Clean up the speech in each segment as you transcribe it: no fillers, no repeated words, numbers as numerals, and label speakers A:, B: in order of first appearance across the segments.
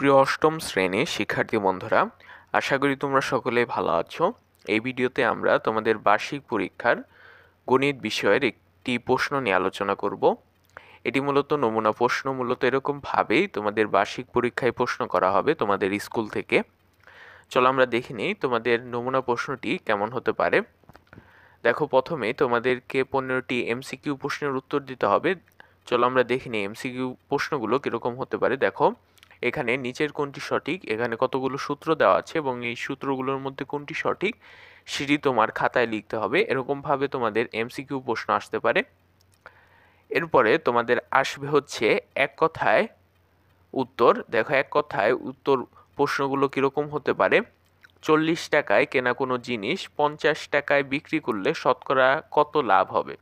A: সুপ্রিয় অষ্টম শ্রেণীর শিক্ষার্থী বন্ধুরা, আশা করি তোমরা সকলেই ভালো আছো। এই ভিডিওতে আমরা তোমাদের বার্ষিক পরীক্ষার গণিত বিষয়ের একটি প্রশ্ন নিয়ে আলোচনা করব। এটি মূলত নমুনা প্রশ্ন, মূলত এরকমভাবেই তোমাদের বার্ষিক পরীক্ষায় প্রশ্ন করা হবে তোমাদের স্কুল থেকে। চলো আমরা দেখে নিই তোমাদের নমুনা প্রশ্নটি কেমন হতে পারে। দেখো, প্রথমে তোমাদেরকে 15টি এমসিকিউ প্রশ্নের উত্তর দিতে হবে। চলো আমরা দেখে নিই এমসিকিউ প্রশ্নগুলো কীরকম হতে পারে। দেখো, এখানে নিচের কোনটি সঠিক, এখানে কতগুলো সূত্র দেওয়া আছে এবং এই সূত্রগুলোর মধ্যে কোনটি সঠিক সেটি তোমার খাতায় লিখতে হবে। এরকমভাবে তোমাদের এমসিকিউ প্রশ্ন আসতে পারে। এরপরে তোমাদের আসবে হচ্ছে এক কথায় উত্তর। দেখো, এক কথায় উত্তর প্রশ্নগুলো কীরকম হতে পারে। 40 টাকায় কেনা কোনো জিনিস 50 টাকায় বিক্রি করলে শতকরা কত লাভ হবে?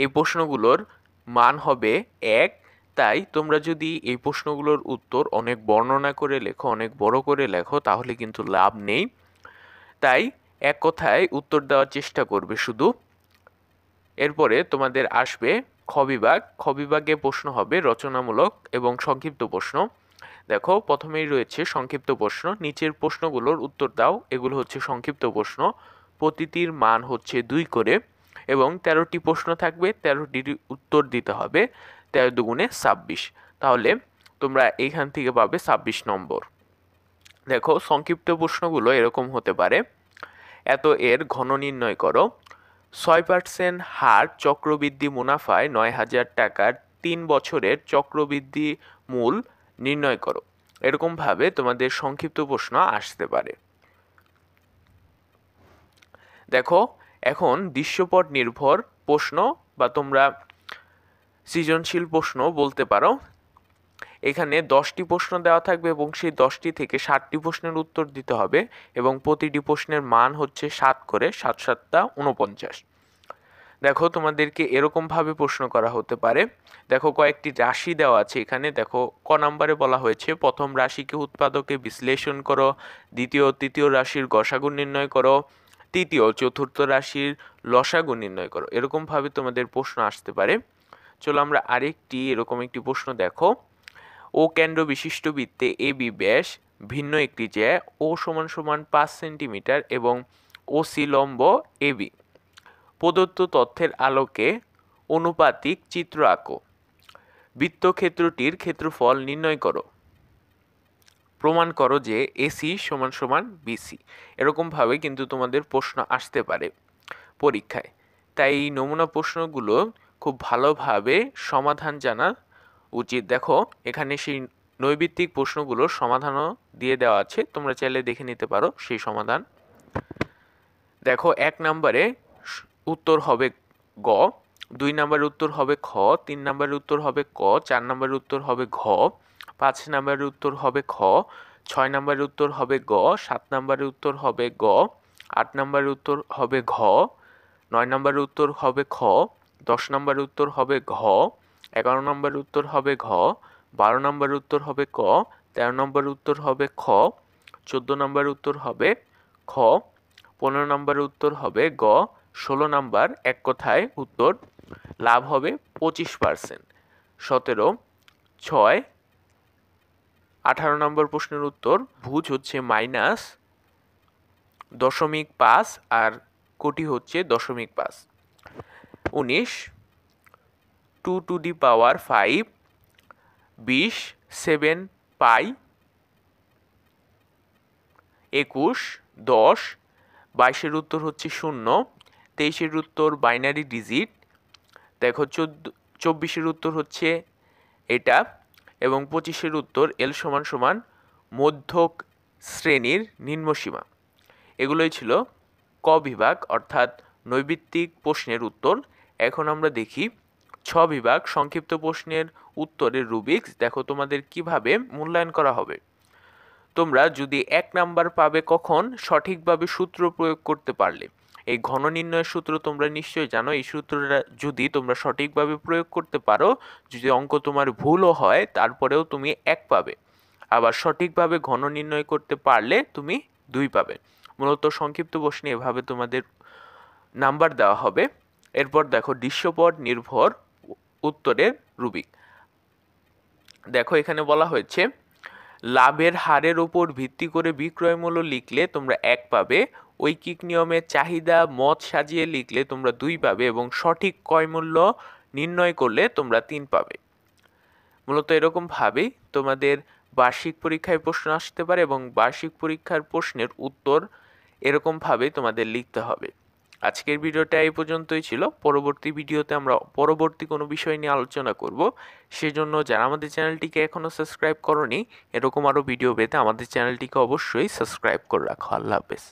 A: এই প্রশ্নগুলোর মান হবে 1। তাই তোমরা যদি এই প্রশ্নগুলোর উত্তর অনেক বর্ণনা করে লেখো, অনেক বড় করে লেখো, তাহলে কিন্তু লাভ নেই। তাই এক কথায় উত্তর দেওয়ার চেষ্টা করবে শুধু। এরপরে তোমাদের আসবে খ বিভাগ। খ বিভাগে প্রশ্ন হবে রচনামূলক এবং সংক্ষিপ্ত প্রশ্ন। দেখো, প্রথমেই রয়েছে সংক্ষিপ্ত প্রশ্ন। নিচের প্রশ্নগুলোর উত্তর দাও। এগুলো হচ্ছে সংক্ষিপ্ত প্রশ্ন। প্রতিটির মান হচ্ছে 2 করে এবং 13টি প্রশ্ন থাকবে, 13টির উত্তর দিতে হবে। 13 দুগুণে 26। তাহলে তোমরা এইখান থেকে পাবে 26 নম্বর। দেখো, সংক্ষিপ্ত প্রশ্নগুলো এরকম হতে পারে। এত এর ঘন নির্ণয় করো। 6% হার চক্রবৃদ্ধি মুনাফায় 9,000 টাকার 3 বছরের চক্রবৃদ্ধি মূল নির্ণয় করো। এরকমভাবে তোমাদের সংক্ষিপ্ত প্রশ্ন আসতে পারে। দেখো, এখন দৃশ্যপট নির্ভর প্রশ্ন বা তোমরা সৃজনশীল প্রশ্ন বলতে পারো। এখানে 10টি প্রশ্ন দেওয়া থাকবে এবং সেই 10টি থেকে 7টি প্রশ্নের উত্তর দিতে হবে এবং প্রতিটি প্রশ্নের মান হচ্ছে 7 করে, 7 7টা 49। দেখো, তোমাদেরকে এরকমভাবে প্রশ্ন করা হতে পারে। দেখো, কয়েকটি রাশি দেওয়া আছে এখানে। দেখো, ক নাম্বারে বলা হয়েছে প্রথম রাশিকে উৎপাদকে বিশ্লেষণ করো, দ্বিতীয় তৃতীয় রাশির গসাগু নির্ণয় করো, তৃতীয় চতুর্থ রাশির লসাগু নির্ণয় করো। এরকমভাবে তোমাদের প্রশ্ন আসতে পারে। চলো আমরা আরেকটি এরকম একটি প্রশ্ন দেখো। ও কেন্দ্র বিশিষ্ট বৃত্তে এ বি ব্যাস ভিন্ন একটি জ্যা ও সমান সমান 5 সেন্টিমিটার এবং ও সি লম্ব এ বি। প্রদত্ত তথ্যের আলোকে অনুপাতিক চিত্র আঁকো। বৃত্তক্ষেত্রটির ক্ষেত্রফল নির্ণয় করো। প্রমাণ করো যে এসি সমান সমান বিসি। এরকমভাবে কিন্তু তোমাদের প্রশ্ন আসতে পারে পরীক্ষায়। তাই এই নমুনা প্রশ্নগুলো খুব ভালোভাবে সমাধান জানা উচিত। দেখো, এখানে সেই নৈর্ব্যক্তিক প্রশ্নগুলোর সমাধানও দিয়ে দেওয়া আছে, তোমরা চাইলে দেখে নিতে পারো সেই সমাধান। দেখো, 1 নম্বরে উত্তর হবে গ, 2 নম্বরের উত্তর হবে খ, 3 নম্বরের উত্তর হবে ক, 4 নম্বরের উত্তর হবে ঘ, 5 নম্বরের উত্তর হবে খ, 6 নম্বরের উত্তর হবে গ, 7 নম্বরের উত্তর হবে গ, 8 নম্বরের উত্তর হবে ঘ, 9 নম্বরের উত্তর হবে খ, 10 নম্বরের উত্তর হবে ঘ, 11 নম্বরের উত্তর হবে ঘ, 12 নম্বরের উত্তর হবে ক, 13 নম্বরের উত্তর হবে খ, 14 নম্বরের উত্তর হবে খ, 15 নম্বরের উত্তর হবে গ, 16 নাম্বার এক কথায় উত্তর লাভ হবে 25%। 17, 6, 18 নম্বর প্রশ্নের উত্তর ভুজ হচ্ছে -0.5 আর কোটি হচ্ছে 0.5। 19, 2 টু দি পাওয়ার 5, 20, 7 পাই। 21, 10, 22-এর উত্তর হচ্ছে 0, 23-এর উত্তর বাইনারি ডিজিট। দেখো, 24-এর উত্তর হচ্ছে এটা এবং 25-এর উত্তর এল সমান সমান মধ্যক শ্রেণীর নিম্নসীমা। এগুলোই ছিল ক বিভাগ অর্থাৎ নৈর্ব্যক্তিক প্রশ্নের উত্তর। এখন আমরা দেখি 6 বিভাগ সংক্ষিপ্ত প্রশ্নের উত্তরের রুবিক্স। দেখো, তোমাদের কিভাবে মূল্যায়ন করা হবে। তোমরা যদি 1 নাম্বার পাবে কখন? সঠিকভাবে সূত্র প্রয়োগ করতে পারলে। এই ঘন নির্ণয়ের সূত্র তোমরা নিশ্চয়ই জানো। এই সূত্রটা যদি তোমরা সঠিকভাবে প্রয়োগ করতে পারো, যদি অঙ্ক তোমার ভুলও হয় তারপরেও তুমি 1 পাবে। আবার সঠিকভাবে ঘন নির্ণয় করতে পারলে তুমি 2 পাবে। মূলত সংক্ষিপ্ত প্রশ্নে এভাবে তোমাদের নাম্বার দেওয়া হবে। এরপর দেখো, দৃশ্যপট নির্ভর উত্তরের রুবিক। দেখো, এখানে বলা হয়েছে লাভের হারের উপর ভিত্তি করে বিক্রয় মূল্য লিখলে তোমরা 1 পাবে। ঐকিক নিয়মে চাহিদা মত সাজিয়ে লিখলে তোমরা 2 পাবে এবং সঠিক ক্রয় মূল্য নির্ণয় করলে তোমরা 3 পাবে। মূলত এরকম ভাবেই তোমাদের বার্ষিক পরীক্ষায় প্রশ্ন আসতে পারে এবং বার্ষিক পরীক্ষার প্রশ্নের উত্তর এরকম ভাবে তোমাদের লিখতে হবে। আজকের ভিডিওটা এই পর্যন্তই ছিল। পরবর্তী ভিডিওতে আমরা পরবর্তী কোনো বিষয় নিয়ে আলোচনা করব। সেজন্য যারা আমাদের চ্যানেলটিকে এখনো সাবস্ক্রাইব করোনি, এরকম আরো ভিডিও পেতে আমাদের চ্যানেলটিকে অবশ্যই সাবস্ক্রাইব করে রাখো। আল্লাহ হাফেজ।